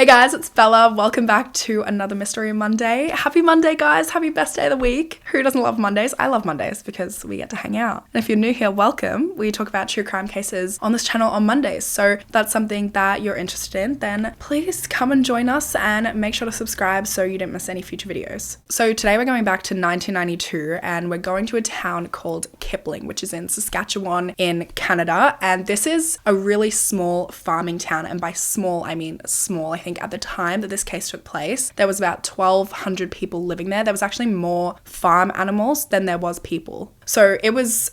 Hey guys, it's Bella. Welcome back to another Mystery Monday. Happy Monday, guys. Happy best day of the week. Who doesn't love Mondays? I love Mondays because we get to hang out. And if you're new here, welcome. We talk about true crime cases on this channel on Mondays. So if that's something that you're interested in, then please come and join us and make sure to subscribe so you don't miss any future videos. So today we're going back to 1992 and we're going to a town called Kipling, which is in Saskatchewan in Canada. And this is a really small farming town. And by small, I mean small. I think at the time that this case took place, there was about 1,200 people living there. There was actually more farm animals than there was people. So it was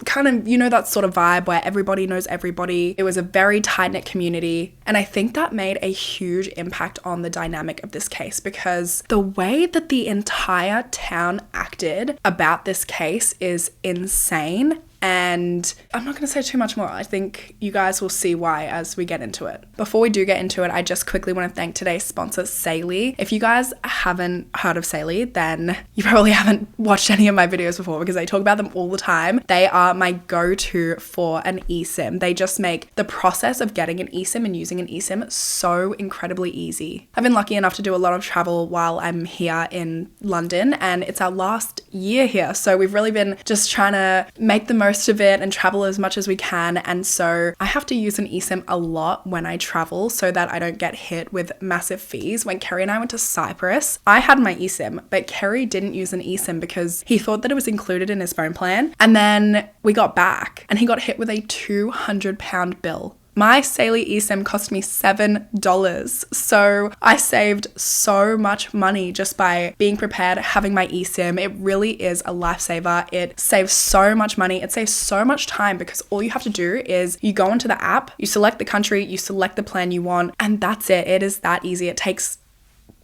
kind of, you know, that sort of vibe where everybody knows everybody. It was a very tight-knit community. And I think that made a huge impact on the dynamic of this case because the way that the entire town acted about this case is insane. And I'm not going to say too much more. I think you guys will see why as we get into it. Before we do get into it, I just quickly want to thank today's sponsor, Saley. If you guys haven't heard of Saley, then you probably haven't watched any of my videos before because I talk about them all the time. They are my go-to for an eSIM. They just make the process of getting an eSIM and using an eSIM so incredibly easy. I've been lucky enough to do a lot of travel while I'm here in London, and it's our last year here. So we've really been just trying to make the most of it and travel as much as we can. And so I have to use an eSIM a lot when I travel so that I don't get hit with massive fees. When Kerry and I went to Cyprus, I had my eSIM, but Kerry didn't use an eSIM because he thought that it was included in his phone plan. And then we got back and he got hit with a £200 bill. My Saley eSIM cost me $7. So I saved so much money just by being prepared, having my eSIM. It really is a lifesaver. It saves so much money. It saves so much time because all you have to do is you go into the app, you select the country, you select the plan you want, and that's it. It is that easy. It takes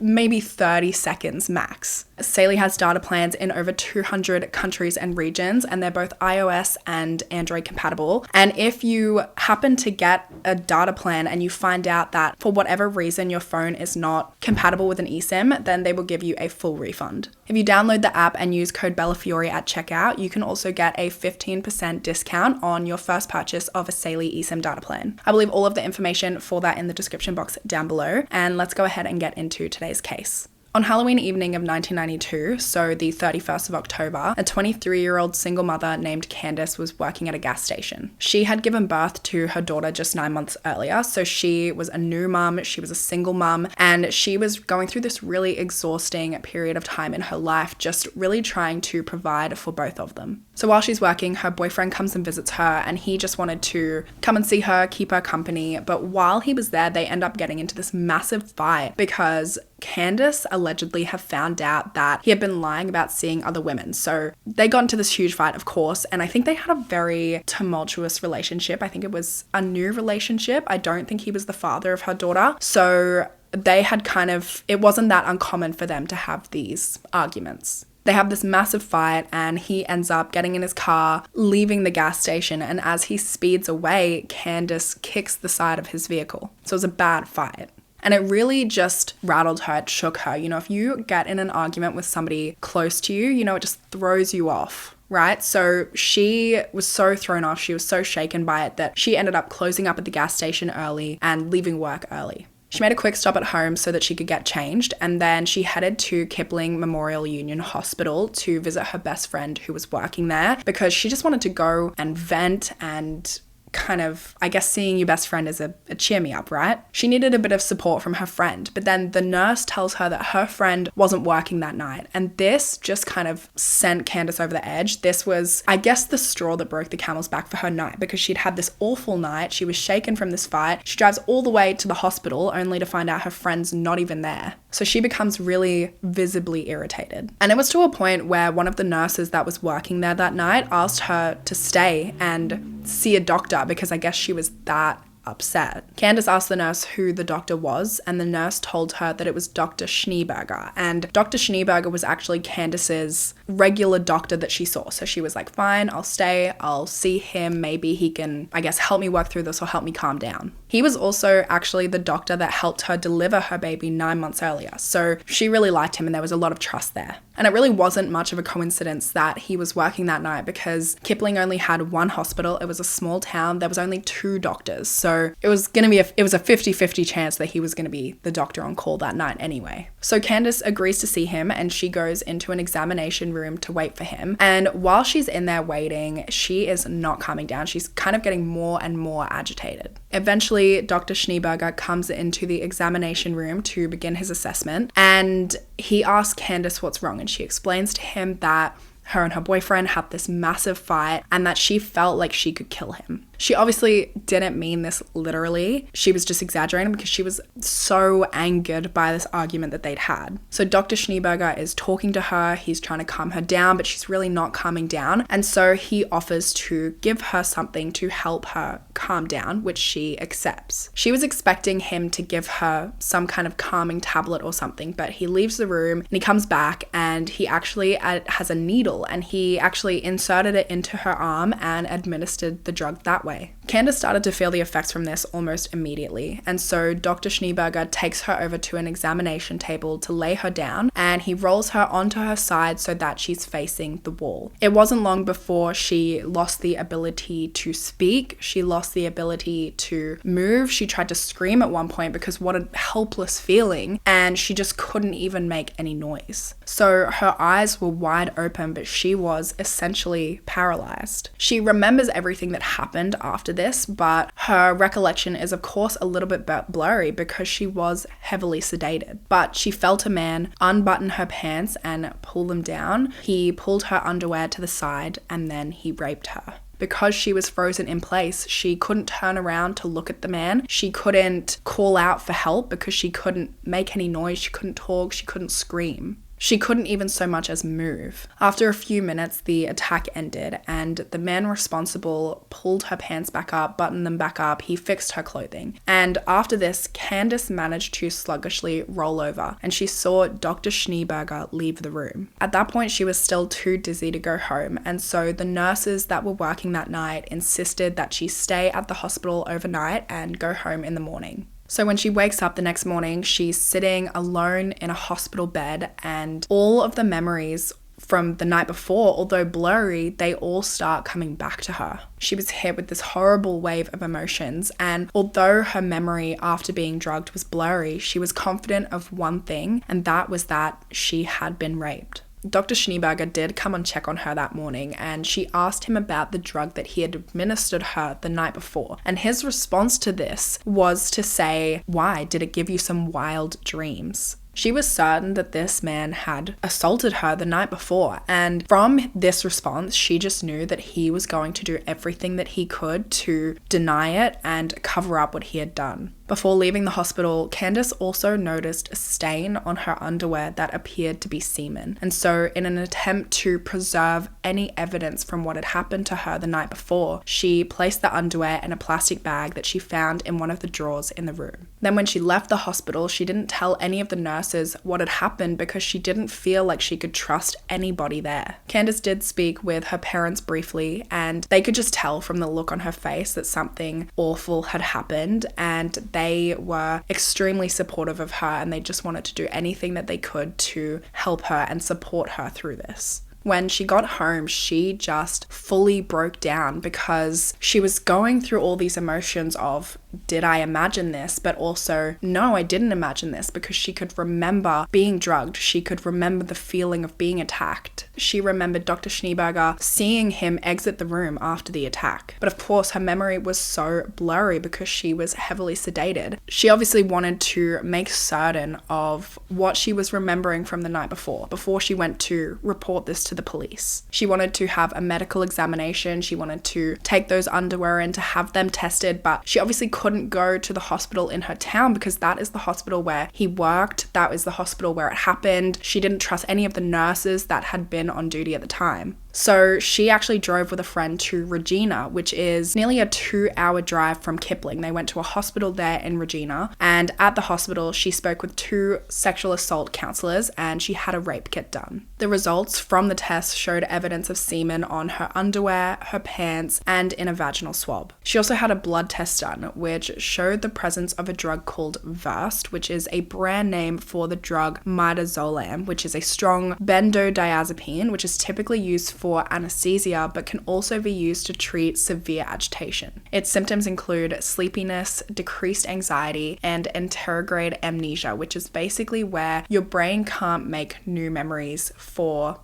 maybe 30 seconds max. Saley has data plans in over 200 countries and regions, and they're both iOS and Android compatible. And if you happen to get a data plan and you find out that for whatever reason your phone is not compatible with an eSIM, then they will give you a full refund. If you download the app and use code BellaFiore at checkout, you can also get a 15% discount on your first purchase of a Saley eSIM data plan. I will leave all of the information for that in the description box down below, and let's go ahead and get into today's case. On Halloween evening of 1992, so the 31st of October, a 23-year-old single mother named Candace was working at a gas station. She had given birth to her daughter just 9 months earlier, so she was a new mum, she was a single mum, and she was going through this really exhausting period of time in her life, just really trying to provide for both of them. So while she's working, her boyfriend comes and visits her, and he just wanted to come and see her, keep her company, but while he was there, they end up getting into this massive fight because Candace allegedly have found out that he had been lying about seeing other women. So they got into this huge fight, of course, and I think they had a very tumultuous relationship. I think it was a new relationship. I don't think he was the father of her daughter. So they had it wasn't that uncommon for them to have these arguments. They have this massive fight and he ends up getting in his car, leaving the gas station, and as he speeds away, Candace kicks the side of his vehicle. So it was a bad fight. And it really just rattled her, it shook her. You know, if you get in an argument with somebody close to you, you know, it just throws you off, right? So she was so thrown off, she was so shaken by it that she ended up closing up at the gas station early and leaving work early. She made a quick stop at home so that she could get changed, and then she headed to Kipling Memorial Union Hospital to visit her best friend who was working there because she just wanted to go and vent and kind of, I guess seeing your best friend is a cheer me up, right? She needed a bit of support from her friend, but then the nurse tells her that her friend wasn't working that night. And this just kind of sent Candace over the edge. This was, I guess, the straw that broke the camel's back for her night because she'd had this awful night. She was shaken from this fight. She drives all the way to the hospital only to find out her friend's not even there. So she becomes really visibly irritated. And it was to a point where one of the nurses that was working there that night asked her to stay and see a doctor because I guess she was that upset. Candace asked the nurse who the doctor was, and the nurse told her that it was Dr. Schneeberger. And Dr. Schneeberger was actually Candace's regular doctor that she saw. So she was like, fine, I'll stay, I'll see him. Maybe he can, I guess, help me work through this or help me calm down. He was also actually the doctor that helped her deliver her baby 9 months earlier. So she really liked him and there was a lot of trust there. And it really wasn't much of a coincidence that he was working that night because Kipling only had one hospital. It was a small town. There was only 2 doctors. So it was going to be it was a 50-50 chance that he was going to be the doctor on call that night anyway. So Candace agrees to see him and she goes into an examination room to wait for him. And while she's in there waiting, she is not calming down. She's kind of getting more and more agitated. Eventually, Dr. Schneeberger comes into the examination room to begin his assessment and he asks Candace what's wrong and she explains to him that her and her boyfriend had this massive fight and that she felt like she could kill him. She obviously didn't mean this literally. She was just exaggerating because she was so angered by this argument that they'd had. So Dr. Schneeberger is talking to her. He's trying to calm her down, but she's really not calming down. And so he offers to give her something to help her calm down, which she accepts. She was expecting him to give her some kind of calming tablet or something, but he leaves the room and he comes back and he actually has a needle and he actually inserted it into her arm and administered the drug that way. Candace started to feel the effects from this almost immediately, and so Dr. Schneeberger takes her over to an examination table to lay her down and he rolls her onto her side so that she's facing the wall. It wasn't long before she lost the ability to speak, she lost the ability to move, she tried to scream at one point because what a helpless feeling, and she just couldn't even make any noise. So her eyes were wide open, but she was essentially paralyzed. She remembers everything that happened after this, but her recollection is of course a little bit blurry because she was heavily sedated. But she felt a man unbutton her pants and pull them down. He pulled her underwear to the side and then he raped her. Because she was frozen in place, she couldn't turn around to look at the man. She couldn't call out for help because she couldn't make any noise. She couldn't talk. She couldn't scream. She couldn't even so much as move. After a few minutes, the attack ended and the man responsible pulled her pants back up, buttoned them back up, he fixed her clothing. And after this, Candace managed to sluggishly roll over and she saw Dr. Schneeberger leave the room. At that point, she was still too dizzy to go home, and so the nurses that were working that night insisted that she stay at the hospital overnight and go home in the morning. So when she wakes up the next morning, she's sitting alone in a hospital bed and all of the memories from the night before, although blurry, they all start coming back to her. She was hit with this horrible wave of emotions, and although her memory after being drugged was blurry, she was confident of one thing, and that was that she had been raped. Dr. Schneeberger did come and check on her that morning and she asked him about the drug that he had administered her the night before. And his response to this was to say, "Why? Did it give you some wild dreams?" She was certain that this man had assaulted her the night before, and from this response, she just knew that he was going to do everything that he could to deny it and cover up what he had done. Before leaving the hospital, Candace also noticed a stain on her underwear that appeared to be semen. And so in an attempt to preserve any evidence from what had happened to her the night before, she placed the underwear in a plastic bag that she found in one of the drawers in the room. Then when she left the hospital, she didn't tell any of the nurses what had happened because she didn't feel like she could trust anybody there. Candace did speak with her parents briefly, and they could just tell from the look on her face that something awful had happened, and they were extremely supportive of her and they just wanted to do anything that they could to help her and support her through this. When she got home, she just fully broke down because she was going through all these emotions of, did I imagine this? But also, no, I didn't imagine this, because she could remember being drugged. She could remember the feeling of being attacked. She remembered Dr. Schneeberger seeing him exit the room after the attack. But of course, her memory was so blurry because she was heavily sedated. She obviously wanted to make certain of what she was remembering from the night before she went to report this to the police. She wanted to have a medical examination. She wanted to take those underwear in to have them tested, but she obviously couldn't go to the hospital in her town because that is the hospital where he worked. That is the hospital where it happened. She didn't trust any of the nurses that had been on duty at the time. So she actually drove with a friend to Regina, which is nearly a 2-hour drive from Kipling. They went to a hospital there in Regina, and at the hospital, she spoke with 2 sexual assault counselors and she had a rape kit done. The results from the test showed evidence of semen on her underwear, her pants, and in a vaginal swab. She also had a blood test done, which showed the presence of a drug called Versed, which is a brand name for the drug midazolam, which is a strong benzodiazepine, which is typically used for anesthesia, but can also be used to treat severe agitation. Its symptoms include sleepiness, decreased anxiety, and anterograde amnesia, which is basically where your brain can't make new memories for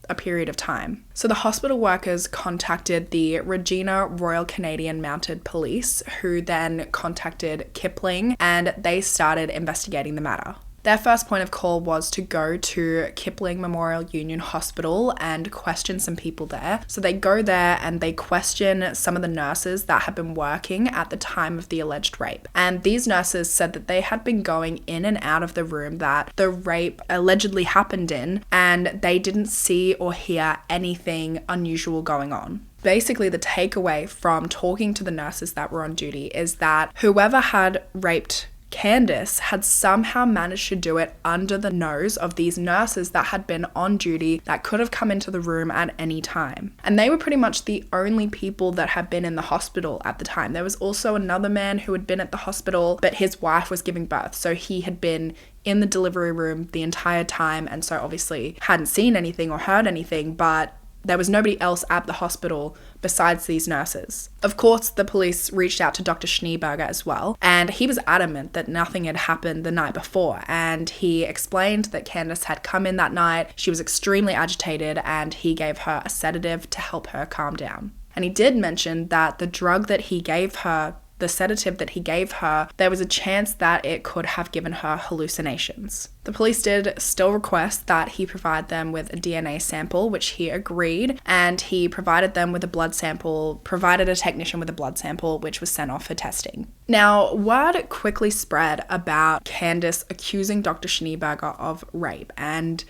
a period of time. So the hospital workers contacted the Regina Royal Canadian Mounted Police, who then contacted Kipling, and they started investigating the matter. Their first point of call was to go to Kipling Memorial Union Hospital and question some people there. So they go there and they question some of the nurses that had been working at the time of the alleged rape. And these nurses said that they had been going in and out of the room that the rape allegedly happened in, and they didn't see or hear anything unusual going on. Basically, the takeaway from talking to the nurses that were on duty is that whoever had raped Candace had somehow managed to do it under the nose of these nurses that had been on duty that could have come into the room at any time. And they were pretty much the only people that had been in the hospital at the time. There was also another man who had been at the hospital, but his wife was giving birth. So he had been in the delivery room the entire time, and so obviously hadn't seen anything or heard anything, but there was nobody else at the hospital besides these nurses. Of course, the police reached out to Dr. Schneeberger as well, and he was adamant that nothing had happened the night before, and he explained that Candace had come in that night, she was extremely agitated, and he gave her a sedative to help her calm down. And he did mention that the drug that he gave her, the sedative that he gave her, there was a chance that it could have given her hallucinations. The police did still request that he provide them with a DNA sample, which he agreed, and he provided them with a blood sample, provided a technician with a blood sample, which was sent off for testing. Now, word quickly spread about Candace accusing Dr. Schneeberger of rape, and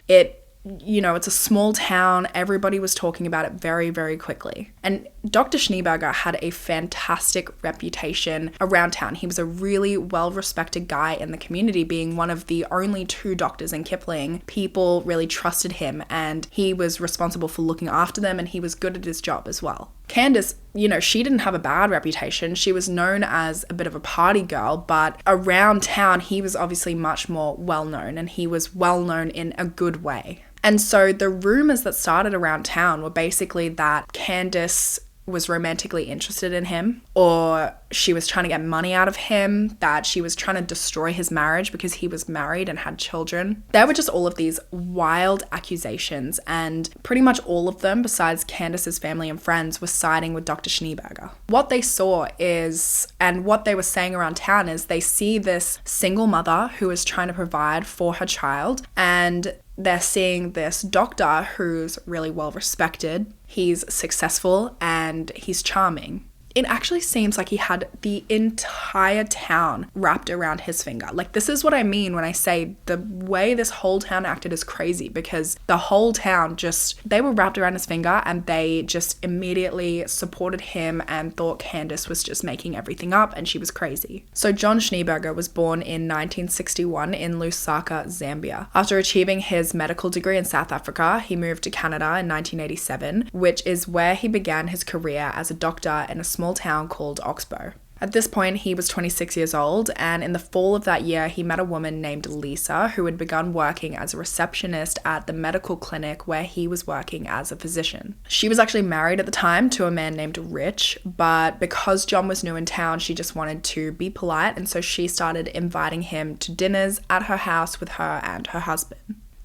it's a small town. Everybody was talking about it very, very quickly. And Dr. Schneeberger had a fantastic reputation around town. He was a really well-respected guy in the community, being one of the only 2 doctors in Kipling. People really trusted him, and he was responsible for looking after them, and he was good at his job as well. Candace, she didn't have a bad reputation. She was known as a bit of a party girl, but around town, he was obviously much more well-known, and he was well-known in a good way. And so the rumors that started around town were basically that Candace was romantically interested in him, or she was trying to get money out of him, that she was trying to destroy his marriage because he was married and had children. There were just all of these wild accusations, and pretty much all of them, besides Candace's family and friends, were siding with Dr. Schneeberger. What they saw is, and what they were saying around town is, they see this single mother who is trying to provide for her child, and they're seeing this doctor who's really well respected. He's successful and he's charming. It actually seems like he had the entire town wrapped around his finger. Like, this is what I mean when I say the way this whole town acted is crazy, because the whole town they were wrapped around his finger, and they just immediately supported him and thought Candace was just making everything up and she was crazy. So John Schneeberger was born in 1961 in Lusaka, Zambia. After achieving his medical degree in South Africa, he moved to Canada in 1987, which is where he began his career as a doctor in a small town called Oxbow. At this point, he was 26 years old, and in the fall of that year, he met a woman named Lisa who had begun working as a receptionist at the medical clinic where he was working as a physician. She was actually married at the time to a man named Rich, but because John was new in town, she just wanted to be polite, and so she started inviting him to dinners at her house with her and her husband.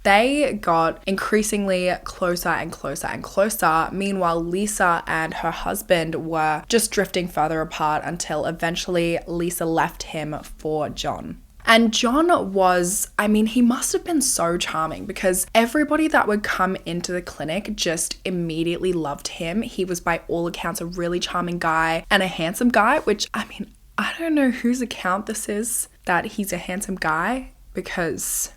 They got increasingly closer and closer and closer. Meanwhile, Lisa and her husband were just drifting further apart until eventually Lisa left him for John. And John was, he must have been so charming, because everybody that would come into the clinic just immediately loved him. He was by all accounts a really charming guy and a handsome guy, which, I don't know whose account this is that he's a handsome guy, because...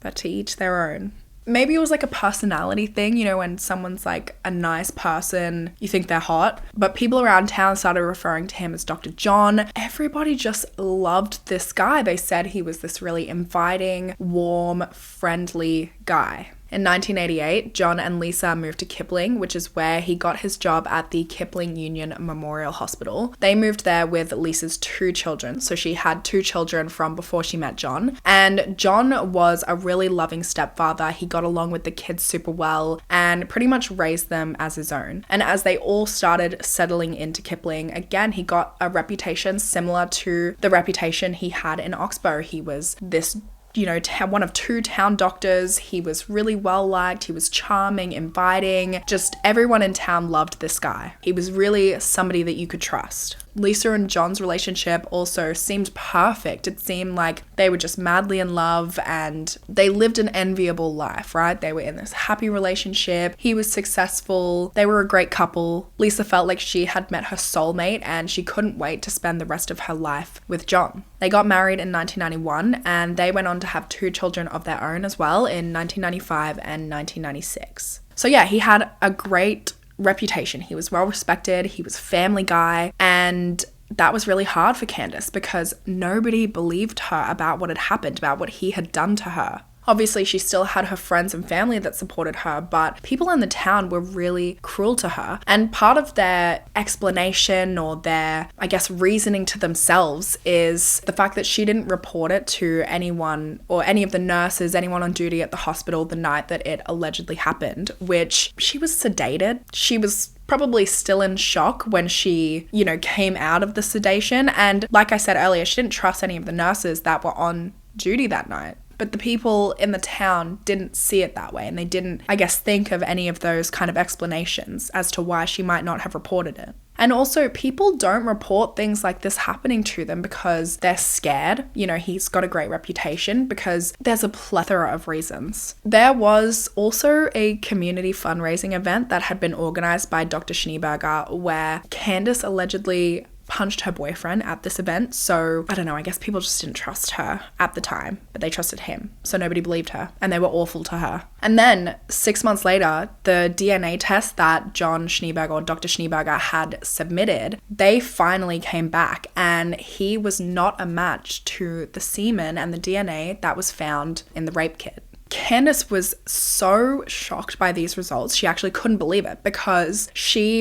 but to each their own. Maybe it was like a personality thing, you know, when someone's like a nice person, you think they're hot. But people around town started referring to him as Dr. John. Everybody just loved this guy. They said he was this really inviting, warm, friendly guy. In 1988, John and Lisa moved to Kipling, which is where he got his job at the Kipling Union Memorial Hospital. They moved there with Lisa's 2 children. So she had 2 children from before she met John. And John was a really loving stepfather. He got along with the kids super well and pretty much raised them as his own. And as they all started settling into Kipling, again, he got a reputation similar to the reputation he had in Oxbow. He was this, you know, one of 2 town doctors. He was really well liked. He was charming, inviting. Just everyone in town loved this guy. He was really somebody that you could trust. Lisa and John's relationship also seemed perfect. It seemed like they were just madly in love and they lived an enviable life, right? They were in this happy relationship. He was successful. They were a great couple. Lisa felt like she had met her soulmate and she couldn't wait to spend the rest of her life with John. They got married in 1991 and they went on to have 2 children of their own as well in 1995 and 1996. So yeah, he had a great reputation. He was well respected. He was a family guy. And that was really hard for Candace because nobody believed her about what had happened, about what he had done to her. Obviously, she still had her friends and family that supported her, but people in the town were really cruel to her. And part of their explanation or their, I guess, reasoning to themselves is the fact that she didn't report it to anyone or any of the nurses, anyone on duty at the hospital the night that it allegedly happened, which she was sedated. She was probably still in shock when she, you know, came out of the sedation. And like I said earlier, she didn't trust any of the nurses that were on duty that night. But the people in the town didn't see it that way and they didn't, I guess, think of any of those kind of explanations as to why she might not have reported it. And also, people don't report things like this happening to them because they're scared. You know, he's got a great reputation because there's a plethora of reasons. There was also a community fundraising event that had been organized by Dr. Schneeberger where Candace allegedly punched her boyfriend at this event. So I don't know, I guess people just didn't trust her at the time, but they trusted him. So nobody believed her and they were awful to her. And then 6 months later, the DNA test that John Schneeberger or Dr. Schneeberger had submitted, they finally came back and he was not a match to the semen and the DNA that was found in the rape kit. Candace was so shocked by these results, she actually couldn't believe it because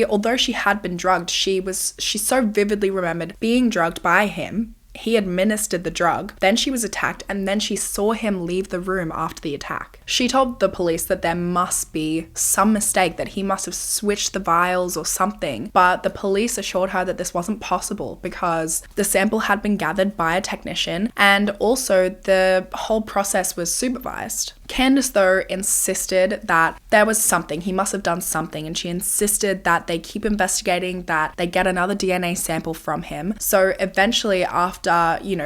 although she had been drugged, she so vividly remembered being drugged by him. He administered the drug, then she was attacked, and then she saw him leave the room after the attack. She told the police that there must be some mistake, that he must have switched the vials or something, but the police assured her that this wasn't possible because the sample had been gathered by a technician and also the whole process was supervised. Candace, though, insisted that there was something. He must have done something, and she insisted that they keep investigating, that they get another DNA sample from him. So eventually, after,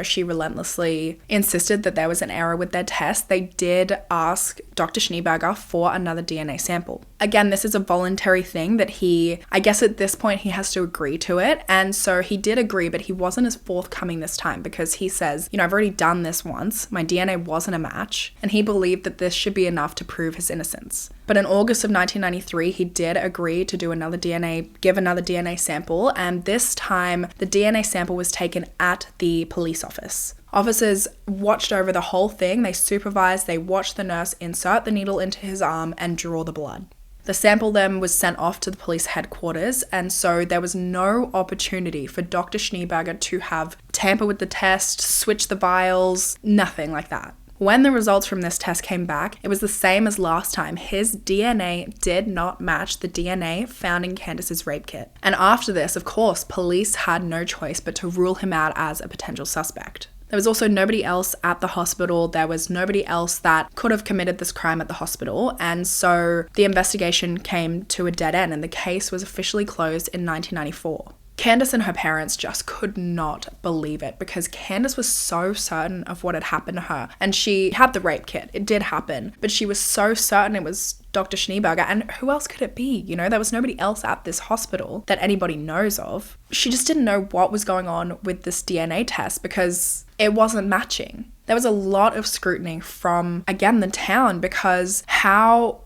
she relentlessly insisted that there was an error with their test, they did ask Dr. Schneeberger for another DNA sample. Again, this is a voluntary thing that I guess at this point he has to agree to it. And so he did agree, but he wasn't as forthcoming this time because he says, I've already done this once. My DNA wasn't a match. And he believed that this should be enough to prove his innocence. But in August of 1993, he did agree to give another DNA sample. And this time the DNA sample was taken at the police office. Officers watched over the whole thing. They supervised, they watched the nurse insert the needle into his arm and draw the blood. The sample then was sent off to the police headquarters, and so there was no opportunity for Dr. Schneeberger to have tampered with the test, switched the vials, nothing like that. When the results from this test came back, it was the same as last time. His DNA did not match the DNA found in Candace's rape kit. And after this, of course, police had no choice but to rule him out as a potential suspect. There was also nobody else at the hospital. There was nobody else that could have committed this crime at the hospital. And so the investigation came to a dead end and the case was officially closed in 1994. Candace and her parents just could not believe it because Candace was so certain of what had happened to her. And she had the rape kit. It did happen. But she was so certain it was Dr. Schneeberger. And who else could it be? There was nobody else at this hospital that anybody knows of. She just didn't know what was going on with this DNA test because it wasn't matching. There was a lot of scrutiny from, again, the town, because how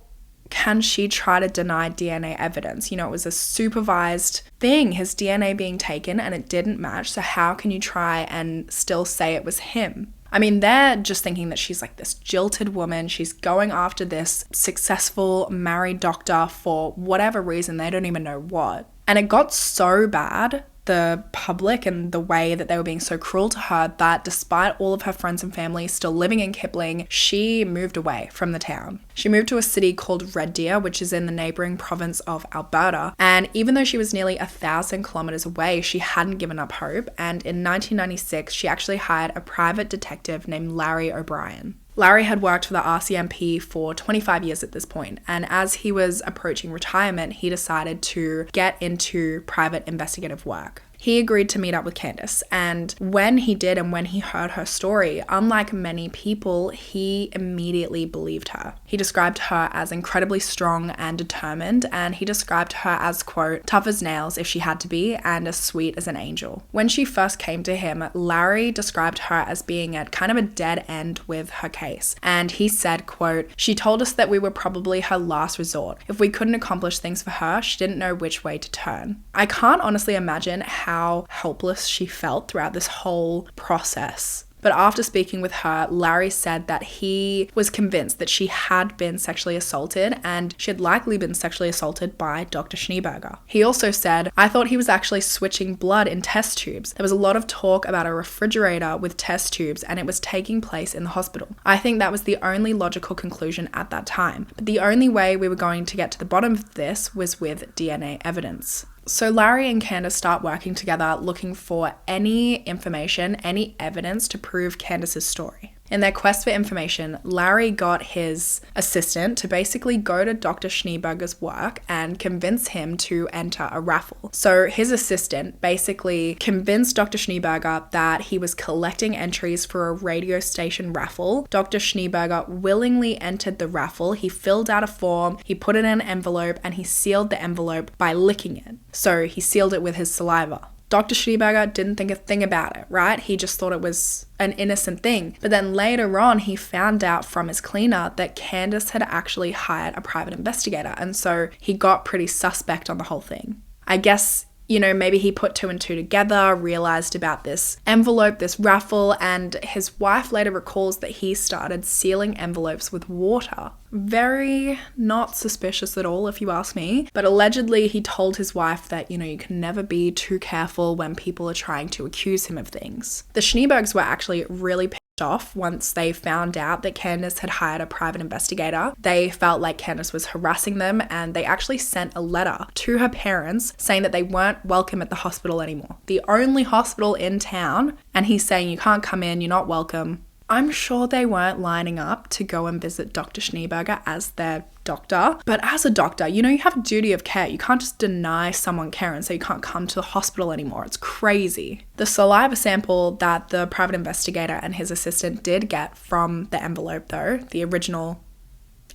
can she try to deny DNA evidence? It was a supervised thing, his DNA being taken, and it didn't match. So how can you try and still say it was him? I mean, they're just thinking that she's like this jilted woman. She's going after this successful married doctor for whatever reason. They don't even know what. And it got so bad, the public and the way that they were being so cruel to her, that despite all of her friends and family still living in Kipling, she moved away from the town. She moved to a city called Red Deer, which is in the neighboring province of Alberta. And even though she was nearly 1,000 kilometers away, she hadn't given up hope. And in 1996, she actually hired a private detective named Larry O'Brien. Larry had worked for the RCMP for 25 years at this point, and as he was approaching retirement, he decided to get into private investigative work. He agreed to meet up with Candace, and when he did and when he heard her story, unlike many people, he immediately believed her. He described her as incredibly strong and determined, and he described her as, quote, tough as nails if she had to be, and as sweet as an angel. When she first came to him, Larry described her as being at kind of a dead end with her case, and he said, quote, she told us that we were probably her last resort. If we couldn't accomplish things for her, she didn't know which way to turn. I can't honestly imagine how helpless she felt throughout this whole process. But after speaking with her, Larry said that he was convinced that she had been sexually assaulted, and she had likely been sexually assaulted by Dr. Schneeberger. He also said, I thought he was actually switching blood in test tubes. There was a lot of talk about a refrigerator with test tubes, and it was taking place in the hospital. I think that was the only logical conclusion at that time. But the only way we were going to get to the bottom of this was with DNA evidence. So Larry and Candace start working together, looking for any information, any evidence to prove Candace's story. In their quest for information, Larry got his assistant to basically go to Dr. Schneeberger's work and convince him to enter a raffle. So his assistant basically convinced Dr. Schneeberger that he was collecting entries for a radio station raffle. Dr. Schneeberger willingly entered the raffle. He filled out a form, he put it in an envelope, and he sealed the envelope by licking it. So he sealed it with his saliva. Dr. Schneeberger didn't think a thing about it, right? He just thought it was an innocent thing. But then later on, he found out from his cleaner that Candace had actually hired a private investigator. And so he got pretty suspect on the whole thing. I guess, maybe he put two and two together, realized about this envelope, this raffle, and his wife later recalls that he started sealing envelopes with water. Very not suspicious at all, if you ask me. But allegedly, he told his wife that, you can never be too careful when people are trying to accuse him of things. The Schneebergs were actually really pissed off once they found out that Candace had hired a private investigator. They felt like Candace was harassing them, and they actually sent a letter to her parents saying that they weren't welcome at the hospital anymore. The only hospital in town, and he's saying you can't come in, you're not welcome. I'm sure they weren't lining up to go and visit Dr. Schneeberger as their doctor, but as a doctor, you have a duty of care. You can't just deny someone care and say you can't come to the hospital anymore. It's crazy. The saliva sample that the private investigator and his assistant did get from the envelope, though, the original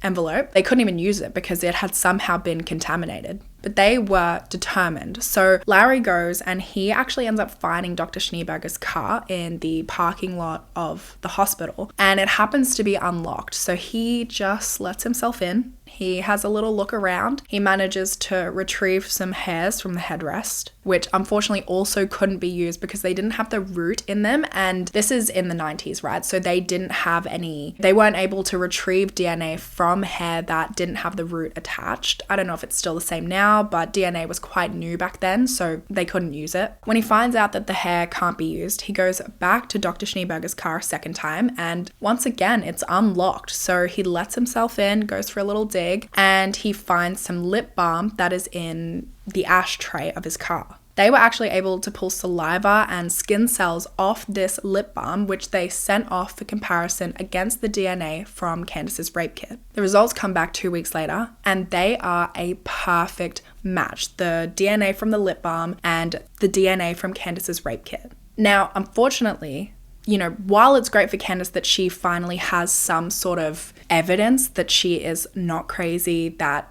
envelope, they couldn't even use it because it had somehow been contaminated. But they were determined. So Larry goes and he actually ends up finding Dr. Schneeberger's car in the parking lot of the hospital, and it happens to be unlocked. So he just lets himself in. He has a little look around. He manages to retrieve some hairs from the headrest, which unfortunately also couldn't be used because they didn't have the root in them. And this is in the 90s, right? So they weren't able to retrieve DNA from hair that didn't have the root attached. I don't know if it's still the same now, but DNA was quite new back then, so they couldn't use it. When he finds out that the hair can't be used, he goes back to Dr. Schneeberger's car a second time, and once again, it's unlocked. So he lets himself in, goes for a little dig, and he finds some lip balm that is in the ashtray of his car. They were actually able to pull saliva and skin cells off this lip balm, which they sent off for comparison against the DNA from Candace's rape kit. The results come back 2 weeks later, and they are a perfect match. The DNA from the lip balm and the DNA from Candace's rape kit. Now, unfortunately, while it's great for Candace that she finally has some sort of evidence that she is not crazy, that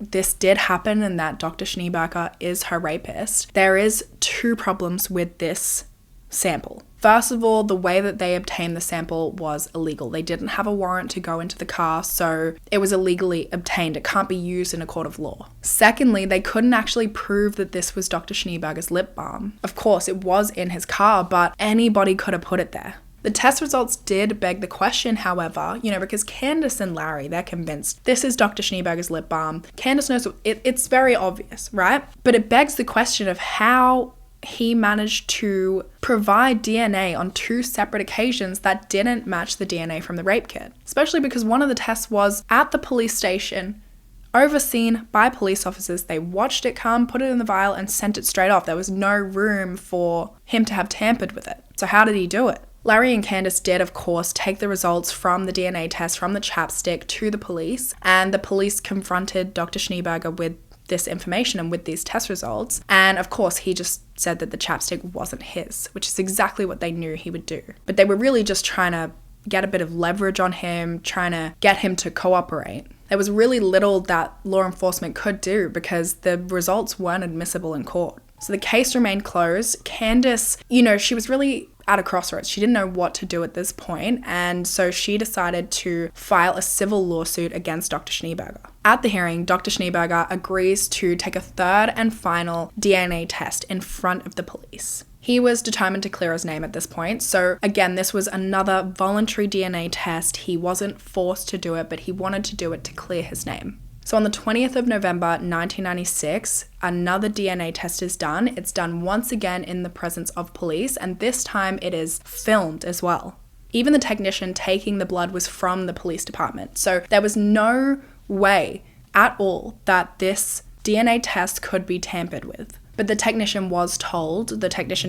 this did happen and that Dr. Schneeberger is her rapist, there is two problems with this sample. First of all, the way that they obtained the sample was illegal. They didn't have a warrant to go into the car, so it was illegally obtained. It can't be used in a court of law. Secondly, they couldn't actually prove that this was Dr. Schneeberger's lip balm. Of course, it was in his car, but anybody could have put it there. The test results did beg the question, however, because Candace and Larry, they're convinced this is Dr. Schneeberger's lip balm. Candace knows it's very obvious, right? But it begs the question of how he managed to provide DNA on 2 separate occasions that didn't match the DNA from the rape kit. Especially because one of the tests was at the police station, overseen by police officers. They watched it come, put it in the vial, and sent it straight off. There was no room for him to have tampered with it. So how did he do it? Larry and Candace did, of course, take the results from the DNA test from the chapstick to the police, and the police confronted Dr. Schneeberger with this information and with these test results. And of course, he just said that the chapstick wasn't his, which is exactly what they knew he would do. But they were really just trying to get a bit of leverage on him, trying to get him to cooperate. There was really little that law enforcement could do because the results weren't admissible in court. So the case remained closed. Candace, she was really at a crossroads. She didn't know what to do at this point, and so she decided to file a civil lawsuit against Dr. Schneeberger. At the hearing, Dr. Schneeberger agrees to take a third and final DNA test in front of the police. He was determined to clear his name at this point, so again, this was another voluntary DNA test. He wasn't forced to do it, but he wanted to do it to clear his name. So on the 20th of November, 1996, another DNA test is done. It's done once again in the presence of police, and this time it is filmed as well. Even the technician taking the blood was from the police department. So there was no way at all that this DNA test could be tampered with. But the technician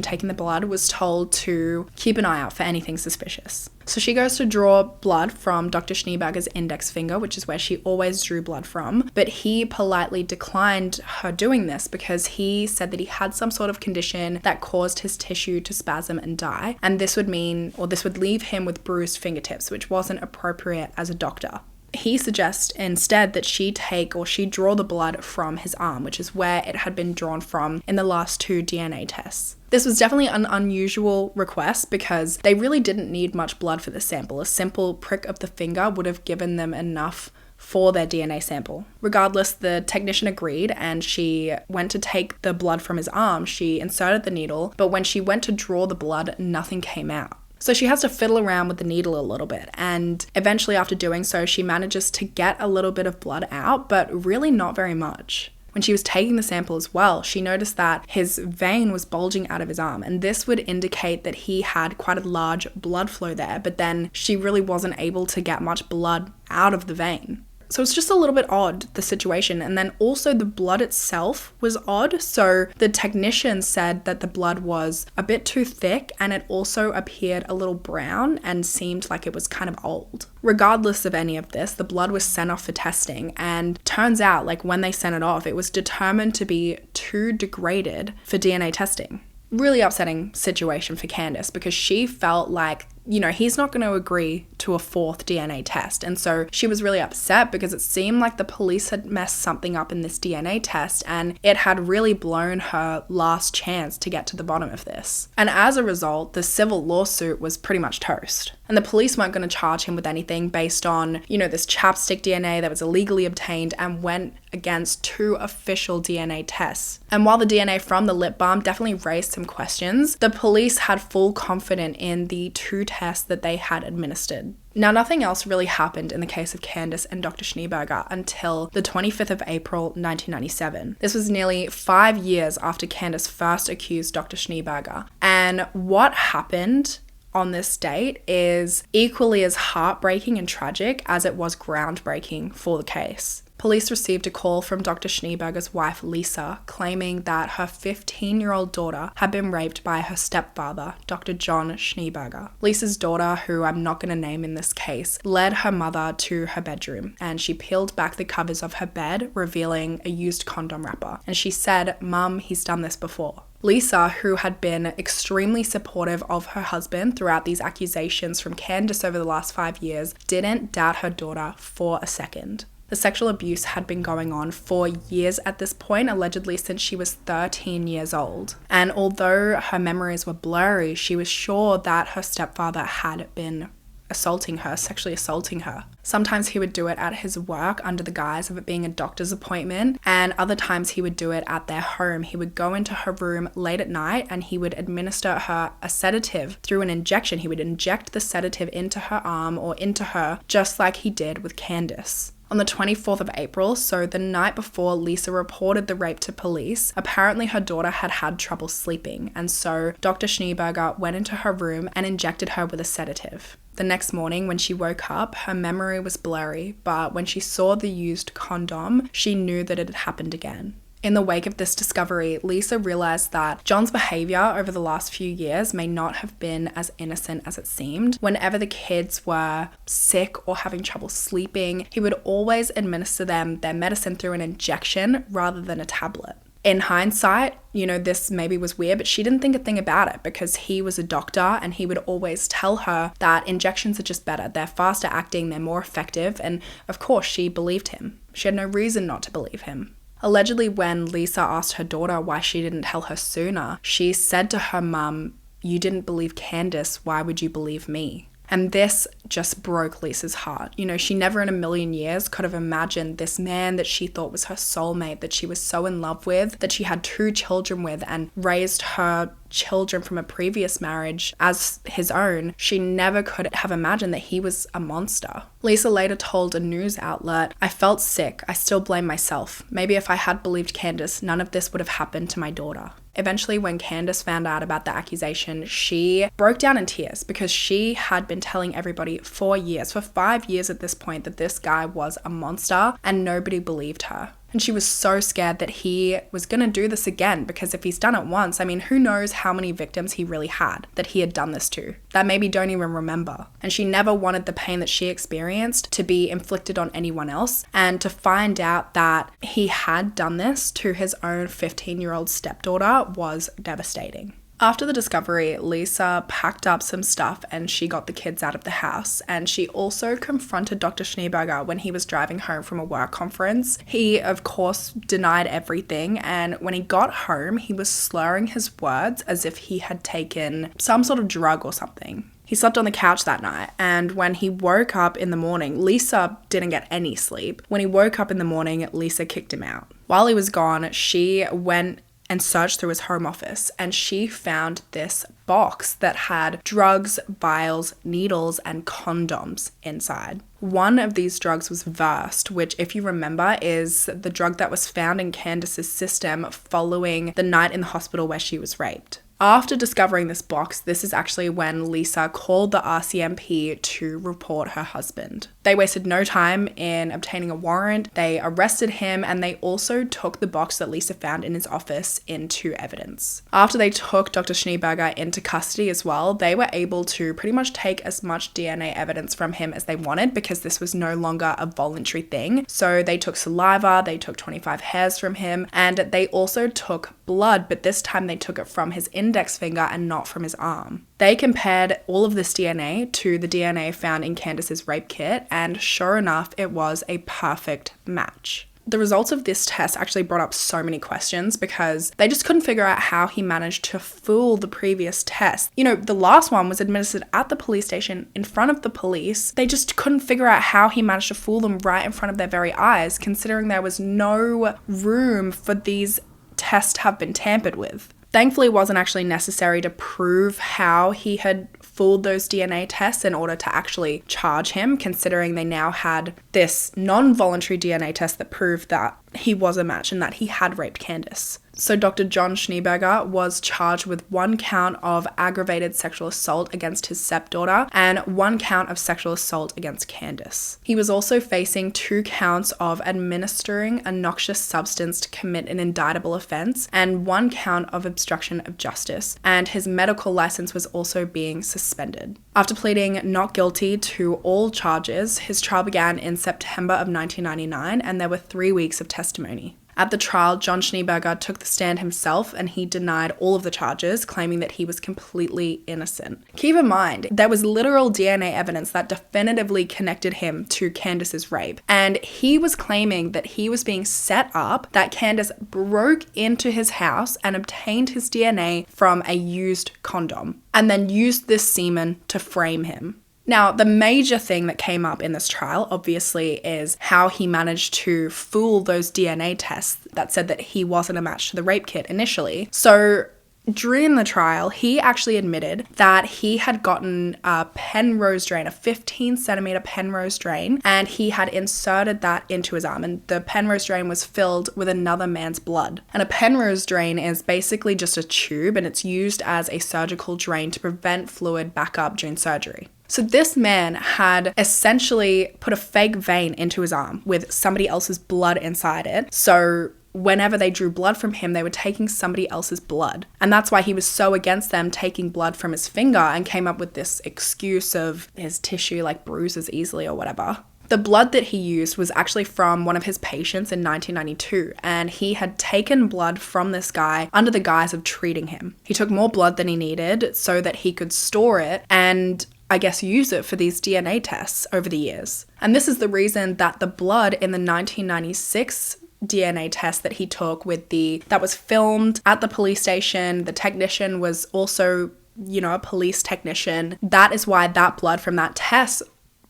taking the blood was told to keep an eye out for anything suspicious. So she goes to draw blood from Dr. Schneeberger's index finger, which is where she always drew blood from, but he politely declined her doing this because he said that he had some sort of condition that caused his tissue to spasm and die, and this would leave him with bruised fingertips, which wasn't appropriate as a doctor. He suggests instead that she draw the blood from his arm, which is where it had been drawn from in the last 2 DNA tests. This was definitely an unusual request because they really didn't need much blood for this sample. A simple prick of the finger would have given them enough for their DNA sample. Regardless, the technician agreed and she went to take the blood from his arm. She inserted the needle, but when she went to draw the blood, nothing came out. So she has to fiddle around with the needle a little bit, and eventually after doing so, she manages to get a little bit of blood out, but really not very much. When she was taking the sample as well, she noticed that his vein was bulging out of his arm, and this would indicate that he had quite a large blood flow there, but then she really wasn't able to get much blood out of the vein. So it's just a little bit odd, the situation. And then also the blood itself was odd. So the technician said that the blood was a bit too thick and it also appeared a little brown and seemed like it was kind of old. Regardless of any of this, the blood was sent off for testing, and turns out, when they sent it off, it was determined to be too degraded for DNA testing. Really upsetting situation for Candace because she felt like, he's not going to agree to a 4th DNA test. And so she was really upset because it seemed like the police had messed something up in this DNA test and it had really blown her last chance to get to the bottom of this. And as a result, the civil lawsuit was pretty much toast. And the police weren't going to charge him with anything based on, this chapstick DNA that was illegally obtained and went against 2 official DNA tests. And while the DNA from the lip balm definitely raised some questions, the police had full confidence in the 2 tests that they had administered. Now, nothing else really happened in the case of Candace and Dr. Schneeberger until the 25th of April, 1997. This was nearly 5 years after Candace first accused Dr. Schneeberger. And what happened on this date is equally as heartbreaking and tragic as it was groundbreaking for the case. Police received a call from Dr. Schneeberger's wife, Lisa, claiming that her 15-year-old daughter had been raped by her stepfather, Dr. John Schneeberger. Lisa's daughter, who I'm not going to name in this case, led her mother to her bedroom, and she peeled back the covers of her bed, revealing a used condom wrapper. And she said, "Mum, he's done this before." Lisa, who had been extremely supportive of her husband throughout these accusations from Candace over the last 5 years, didn't doubt her daughter for a second. The sexual abuse had been going on for years at this point, allegedly since she was 13 years old. And although her memories were blurry, she was sure that her stepfather had been sexually assaulting her. Sometimes he would do it at his work under the guise of it being a doctor's appointment, and other times he would do it at their home. He would go into her room late at night and he would administer her a sedative through an injection. He would inject the sedative into her arm or into her, just like he did with Candace. On the 24th of April, so the night before Lisa reported the rape to police, apparently her daughter had had trouble sleeping, and so Dr. Schneeberger went into her room and injected her with a sedative. The next morning, when she woke up, her memory was blurry, but when she saw the used condom, she knew that it had happened again. In the wake of this discovery, Lisa realized that John's behavior over the last few years may not have been as innocent as it seemed. Whenever the kids were sick or having trouble sleeping, he would always administer them their medicine through an injection rather than a tablet. In hindsight, this maybe was weird, but she didn't think a thing about it because he was a doctor and he would always tell her that injections are just better. They're faster acting, they're more effective, and of course she believed him. She had no reason not to believe him. Allegedly, when Lisa asked her daughter why she didn't tell her sooner, she said to her mum, "You didn't believe Candace, why would you believe me?" And this just broke Lisa's heart. She never in a million years could have imagined this man that she thought was her soulmate, that she was so in love with, that she had 2 children with and raised her children from a previous marriage as his own. She never could have imagined that he was a monster. Lisa later told a news outlet, "I felt sick. I still blame myself. Maybe if I had believed Candace, none of this would have happened to my daughter." Eventually, when Candace found out about the accusation, she broke down in tears because she had been telling everybody for 5 years at this point, that this guy was a monster and nobody believed her. And she was so scared that he was going to do this again, because if he's done it once, who knows how many victims he really had that he had done this to, that maybe don't even remember. And she never wanted the pain that she experienced to be inflicted on anyone else. And to find out that he had done this to his own 15-year-old stepdaughter was devastating. After the discovery, Lisa packed up some stuff and she got the kids out of the house. And she also confronted Dr. Schneeberger when he was driving home from a work conference. He, of course, denied everything. And when he got home, he was slurring his words as if he had taken some sort of drug or something. He slept on the couch that night, and when he woke up in the morning, Lisa didn't get any sleep. When he woke up in the morning, Lisa kicked him out. While he was gone, she went and searched through his home office, and she found this box that had drugs, vials, needles, and condoms inside. One of these drugs was Versed, which, if you remember, is the drug that was found in Candace's system following the night in the hospital where she was raped. After discovering this box, this is actually when Lisa called the RCMP to report her husband. They wasted no time in obtaining a warrant. They arrested him, and they also took the box that Lisa found in his office into evidence. After they took Dr. Schneeberger into custody as well, they were able to pretty much take as much DNA evidence from him as they wanted, because this was no longer a voluntary thing. So they took saliva, they took 25 hairs from him, and they also took blood, but this time they took it from his index finger and not from his arm. They compared all of this DNA to the DNA found in Candace's rape kit, and sure enough, it was a perfect match. The results of this test actually brought up so many questions because they just couldn't figure out how he managed to fool the previous test. The last one was administered at the police station in front of the police. They just couldn't figure out how he managed to fool them right in front of their very eyes, considering there was no room for these tests to have been tampered with. Thankfully, it wasn't actually necessary to prove how he had fooled those DNA tests in order to actually charge him, considering they now had this non-voluntary DNA test that proved that he was a match and that he had raped Candace. So Dr. John Schneeberger was charged with 1 count of aggravated sexual assault against his stepdaughter and 1 count of sexual assault against Candace. He was also facing 2 counts of administering a noxious substance to commit an indictable offense and 1 count of obstruction of justice, and his medical license was also being suspended. After pleading not guilty to all charges, his trial began in September of 1999, and there were 3 weeks of testimony. At the trial, John Schneeberger took the stand himself and he denied all of the charges, claiming that he was completely innocent. Keep in mind, there was literal DNA evidence that definitively connected him to Candace's rape, and he was claiming that he was being set up, that Candace broke into his house and obtained his DNA from a used condom, and then used this semen to frame him. Now, the major thing that came up in this trial, obviously, is how he managed to fool those DNA tests that said that he wasn't a match to the rape kit initially. So during the trial, he actually admitted that he had gotten a Penrose drain, a 15 centimeter Penrose drain, and he had inserted that into his arm. And the Penrose drain was filled with another man's blood. And a Penrose drain is basically just a tube, and it's used as a surgical drain to prevent fluid backup during surgery. So this man had essentially put a fake vein into his arm with somebody else's blood inside it. So whenever they drew blood from him, they were taking somebody else's blood. And that's why he was so against them taking blood from his finger and came up with this excuse of his tissue like bruises easily or whatever. The blood that he used was actually from one of his patients in 1992, and he had taken blood from this guy under the guise of treating him. He took more blood than he needed so that he could store it and I guess use it for these DNA tests over the years. And this is the reason that the blood in the 1996 DNA test that he took that was filmed at the police station, the technician was also, a police technician. That is why that blood from that test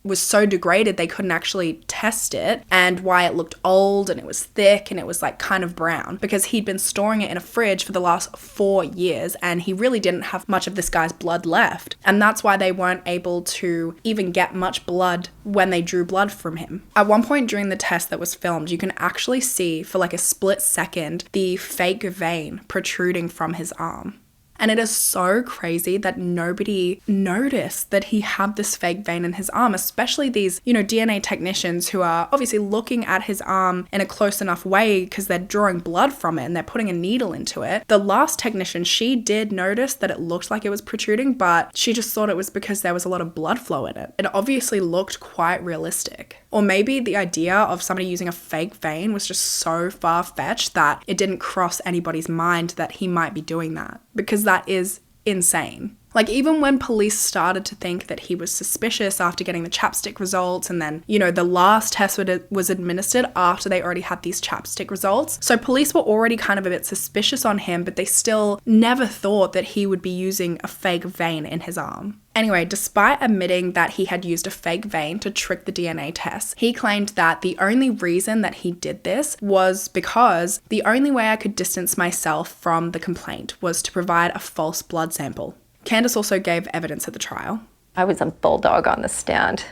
was so degraded they couldn't actually test it, and why it looked old and it was thick and it was like kind of brown, because he'd been storing it in a fridge for the last 4 years and he really didn't have much of this guy's blood left. And that's why they weren't able to even get much blood when they drew blood from him. At one point during the test that was filmed, you can actually see for like a split second the fake vein protruding from his arm. And it is so crazy that nobody noticed that he had this fake vein in his arm, especially these, DNA technicians who are obviously looking at his arm in a close enough way because they're drawing blood from it and they're putting a needle into it. The last technician, she did notice that it looked like it was protruding, but she just thought it was because there was a lot of blood flow in it. It obviously looked quite realistic. Or maybe the idea of somebody using a fake vein was just so far-fetched that it didn't cross anybody's mind that he might be doing that, because that is insane. Like, even when police started to think that he was suspicious after getting the chapstick results, and then, the last test was administered after they already had these chapstick results. So police were already kind of a bit suspicious on him, but they still never thought that he would be using a fake vein in his arm. Anyway, despite admitting that he had used a fake vein to trick the DNA test, he claimed that the only reason that he did this was because the only way I could distance myself from the complaint was to provide a false blood sample. Candace also gave evidence at the trial. I was a bulldog on the stand.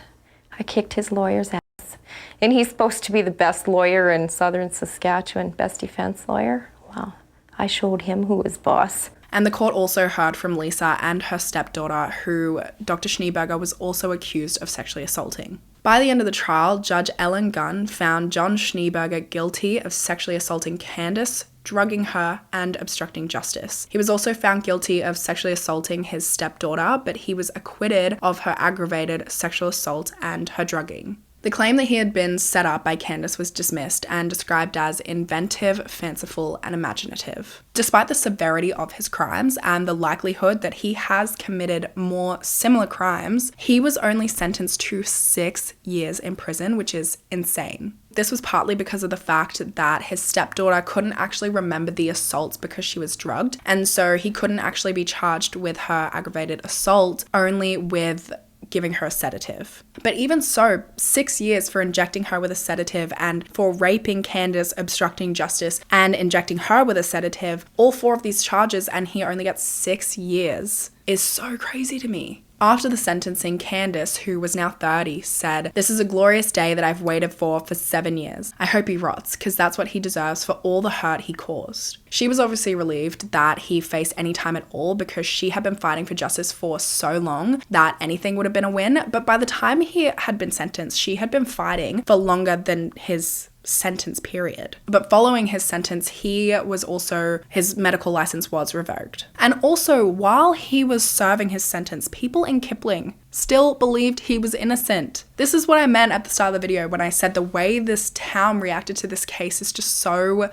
I kicked his lawyer's ass. And he's supposed to be the best lawyer in southern Saskatchewan, best defense lawyer. Well, I showed him who was boss. And the court also heard from Lisa and her stepdaughter, who Dr. Schneeberger was also accused of sexually assaulting. By the end of the trial, Judge Ellen Gunn found John Schneeberger guilty of sexually assaulting Candace, drugging her, and obstructing justice. He was also found guilty of sexually assaulting his stepdaughter, but he was acquitted of her aggravated sexual assault and her drugging. The claim that he had been set up by Candace was dismissed and described as inventive, fanciful, and imaginative. Despite the severity of his crimes and the likelihood that he has committed more similar crimes, he was only sentenced to 6 years in prison, which is insane. This was partly because of the fact that his stepdaughter couldn't actually remember the assaults because she was drugged, and so he couldn't actually be charged with her aggravated assault, only with giving her a sedative. But even so, 6 years for injecting her with a sedative, and for raping Candace, obstructing justice, and injecting her with a sedative, all 4 of these charges, and he only gets 6 years, is so crazy to me. After the sentencing, Candace, who was now 30, said, "This is a glorious day that I've waited for 7 years. I hope he rots, because that's what he deserves for all the hurt he caused." She was obviously relieved that he faced any time at all, because she had been fighting for justice for so long that anything would have been a win. But by the time he had been sentenced, she had been fighting for longer than his sentence period. But following his sentence, his medical license was revoked. And also, while he was serving his sentence, people in Kipling still believed he was innocent. This is what I meant at the start of the video when I said the way this town reacted to this case is just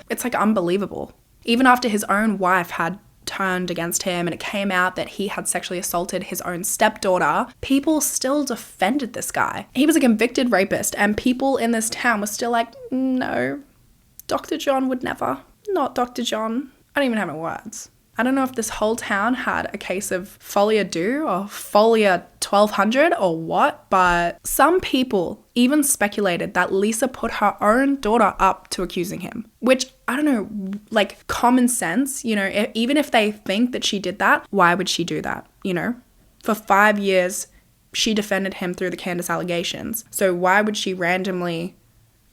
it's like unbelievable. Even after his own wife had turned against him and it came out that he had sexually assaulted his own stepdaughter, people still defended this guy. He was a convicted rapist, and people in this town were still like, no, Dr. John would never. Not Dr. John. I don't even have my words. I don't know if this whole town had a case of folie à deux or folie 1200 or what, but some people even speculated that Lisa put her own daughter up to accusing him, which, I don't know, like common sense, even if they think that she did that, why would she do that, For 5 years, she defended him through the Candace allegations. So why would she randomly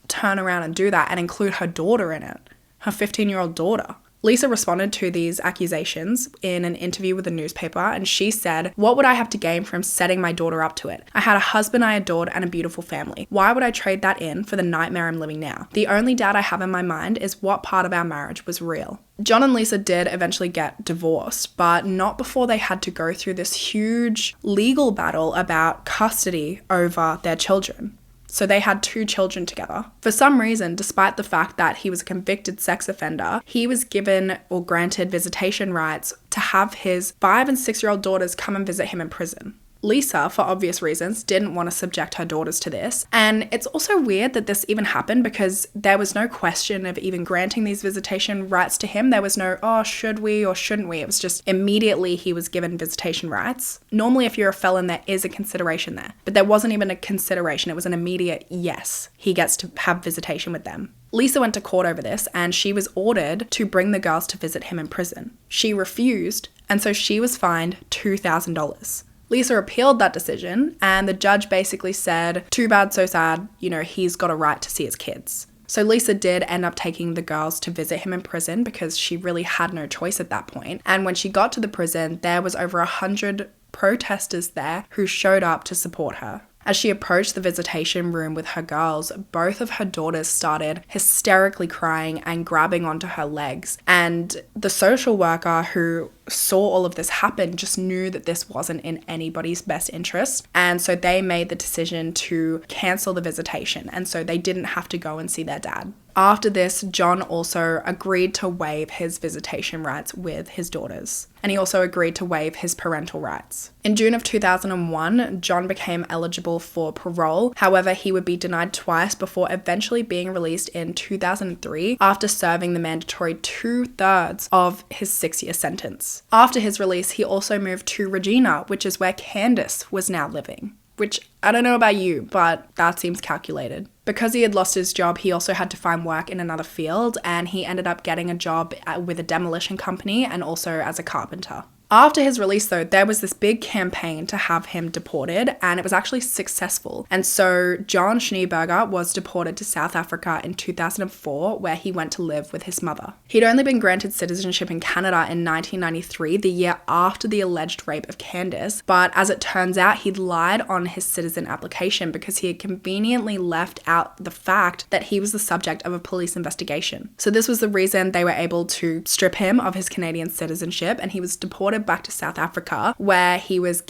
turn around and do that and include her daughter in it, her 15-year-old daughter? Lisa responded to these accusations in an interview with a newspaper, and she said, "What would I have to gain from setting my daughter up to it? I had a husband I adored and a beautiful family. Why would I trade that in for the nightmare I'm living now? The only doubt I have in my mind is what part of our marriage was real." John and Lisa did eventually get divorced, but not before they had to go through this huge legal battle about custody over their children. So they had 2 children together. For some reason, despite the fact that he was a convicted sex offender, he was given or granted visitation rights to have his 5 and 6-year-old daughters come and visit him in prison. Lisa, for obvious reasons, didn't want to subject her daughters to this. And it's also weird that this even happened because there was no question of even granting these visitation rights to him. There was no, should we or shouldn't we? It was just immediately he was given visitation rights. Normally, if you're a felon, there is a consideration there. But there wasn't even a consideration. It was an immediate yes, he gets to have visitation with them. Lisa went to court over this, and she was ordered to bring the girls to visit him in prison. She refused, and so she was fined $2,000. Lisa appealed that decision, and the judge basically said, too bad, so sad, he's got a right to see his kids. So Lisa did end up taking the girls to visit him in prison because she really had no choice at that point. And when she got to the prison, there was over 100 protesters there who showed up to support her. As she approached the visitation room with her girls, both of her daughters started hysterically crying and grabbing onto her legs. And the social worker who saw all of this happen just knew that this wasn't in anybody's best interest. And so they made the decision to cancel the visitation. And so they didn't have to go and see their dad. After this, John also agreed to waive his visitation rights with his daughters. And he also agreed to waive his parental rights. In June of 2001, John became eligible for parole. However, he would be denied twice before eventually being released in 2003 after serving the mandatory 2/3 of his 6-year sentence. After his release, he also moved to Regina, which is where Candace was now living. Which, I don't know about you, but that seems calculated. Because he had lost his job, he also had to find work in another field, and he ended up getting a job with a demolition company and also as a carpenter. After his release, though, there was this big campaign to have him deported, and it was actually successful. And so John Schneeberger was deported to South Africa in 2004, where he went to live with his mother. He'd only been granted citizenship in Canada in 1993, the year after the alleged rape of Candace, but as it turns out, he'd lied on his citizen application because he had conveniently left out the fact that he was the subject of a police investigation. So this was the reason they were able to strip him of his Canadian citizenship, and he was deported back to South Africa, where he was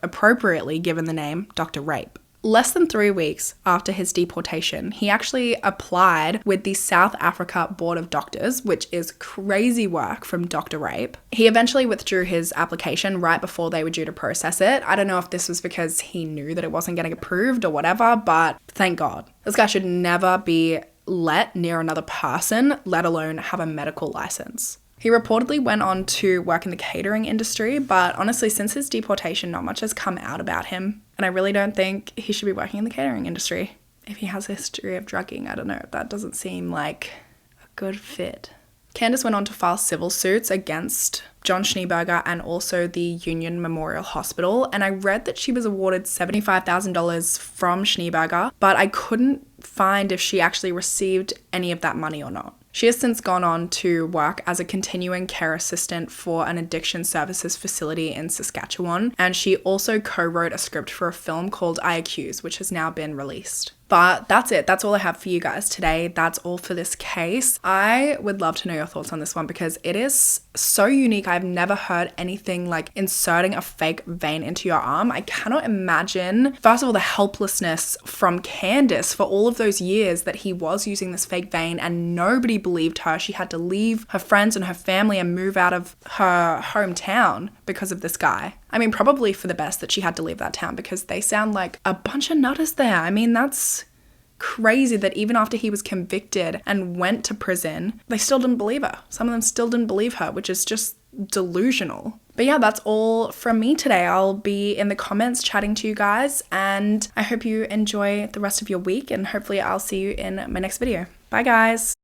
appropriately given the name Dr. Rape. Less than 3 weeks after his deportation, he actually applied with the South Africa Board of Doctors, which is crazy work from Dr. Rape. He eventually withdrew his application right before they were due to process it. I don't know if this was because he knew that it wasn't getting approved or whatever, but thank God. This guy should never be let near another person, let alone have a medical license. He reportedly went on to work in the catering industry, but honestly, since his deportation, not much has come out about him. And I really don't think he should be working in the catering industry. If he has a history of drugging, I don't know, that doesn't seem like a good fit. Candace went on to file civil suits against John Schneeberger and also the Union Memorial Hospital, and I read that she was awarded $75,000 from Schneeberger, but I couldn't find if she actually received any of that money or not. She has since gone on to work as a continuing care assistant for an addiction services facility in Saskatchewan, and she also co-wrote a script for a film called I Accuse, which has now been released. But that's it. That's all I have for you guys today. That's all for this case. I would love to know your thoughts on this one because it is so unique. I've never heard anything like inserting a fake vein into your arm. I cannot imagine, first of all, the helplessness from Candace for all of those years that he was using this fake vein and nobody believed her. She had to leave her friends and her family and move out of her hometown because of this guy. I mean, probably for the best that she had to leave that town because they sound like a bunch of nutters there. I mean, that's crazy that even after he was convicted and went to prison, they still didn't believe her. Some of them still didn't believe her, which is just delusional. But yeah, that's all from me today. I'll be in the comments chatting to you guys, and I hope you enjoy the rest of your week, and hopefully I'll see you in my next video. Bye guys.